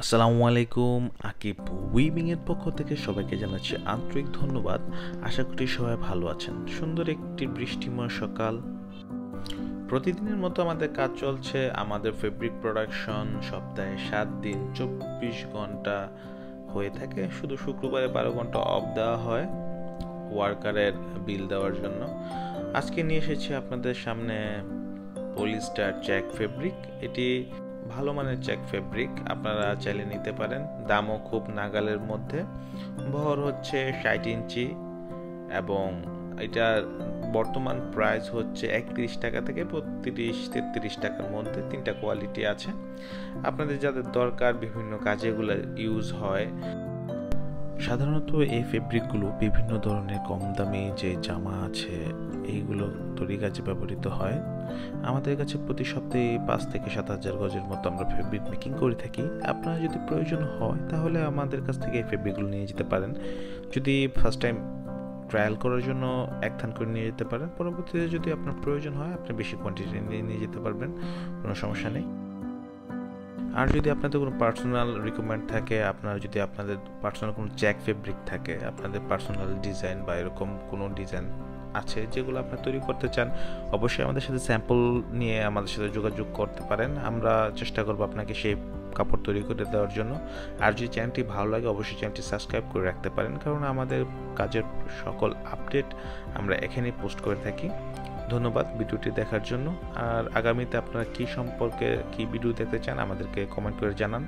আসসালামু আলাইকুম। আকিব উইভিং এর পক্ষ থেকে সবাইকে জানাচ্ছি আন্তরিক ধন্যবাদ। আশা করি সবাই ভালো আছেন। সুন্দর একটি বৃষ্টিময় সকাল। প্রতিদিনের মতো আমাদের কাজ চলছে। আমাদের ফেব্রিক প্রোডাকশন সপ্তাহে 7 দিন 24 ঘন্টা হয়ে থাকে। শুধু শুক্রবারে 12 ঘন্টা অফ দেওয়া হয় ওয়ার্কারের বিল দেওয়ার জন্য। আজকে নিয়ে এসেছি আপনাদের সামনে পলিস্টার চেক ফেব্রিক। এটি ভালো মানের চেক ফেব্রিক, আপনারা চাইলে নিতে পারেন। দামও খুব নাগালের মধ্যে। বহর হচ্ছে 60 ইঞ্চি এবং এটার বর্তমান প্রাইস হচ্ছে 31 টাকা থেকে 32-33 টাকার মধ্যে। 3টা কোয়ালিটি আছে। আপনাদের যাদের দরকার বিভিন্ন কাজে এগুলো ইউজ হয়। সাধারণত এই ফেব্রিকগুলো বিভিন্ন ধরনের কম দামি যে জামা আছে এইগুলো তৈরি কাজে ব্যবহৃত হয়। আমাদের কাছে প্রতি সপ্তাহে 5 থেকে 7,000 গজের মতো আমরা ফেব্রিক মেকিং করে থাকি। আপনার যদি প্রয়োজন হয় তাহলে আমাদের কাছ থেকে এই ফেব্রিকগুলো নিয়ে যেতে পারেন। যদি ফার্স্ট টাইম ট্রায়াল করার জন্য এক থান করে নিয়ে যেতে পারেন। পরবর্তীতে যদি আপনার প্রয়োজন হয় আপনি বেশি কোয়ান্টিটি নিয়ে যেতে পারবেন, কোনো সমস্যা নেই। আর যদি আপনাদের কোনো পার্সোনাল রিকোয়ারমেন্ট থাকে, আপনারা যদি আপনাদের পার্সোনাল কোনো চেক ফেব্রিক থাকে, আপনাদের পার্সোনাল ডিজাইন বা এরকম কোনো ডিজাইন আছে যেগুলো আপনারা তৈরি করতে চান, অবশ্যই আমাদের সাথে স্যাম্পল নিয়ে আমাদের সাথে যোগাযোগ করতে পারেন। আমরা চেষ্টা করব আপনাকে সেই কাপড় তৈরি করে দেওয়ার জন্য। আর যদি চ্যানেলটি ভালো লাগে অবশ্যই চ্যানেলটি সাবস্ক্রাইব করে রাখতে পারেন, কারণ আমাদের কাজের সকল আপডেট আমরা এখানেই পোস্ট করে থাকি। ধন্যবাদ ভিডিওটি দেখার জন্য। আর আগামীতে আপনারা কি সম্পর্কে কি ভিডিও দেখতে চান আমাদেরকে কমেন্ট করে জানান।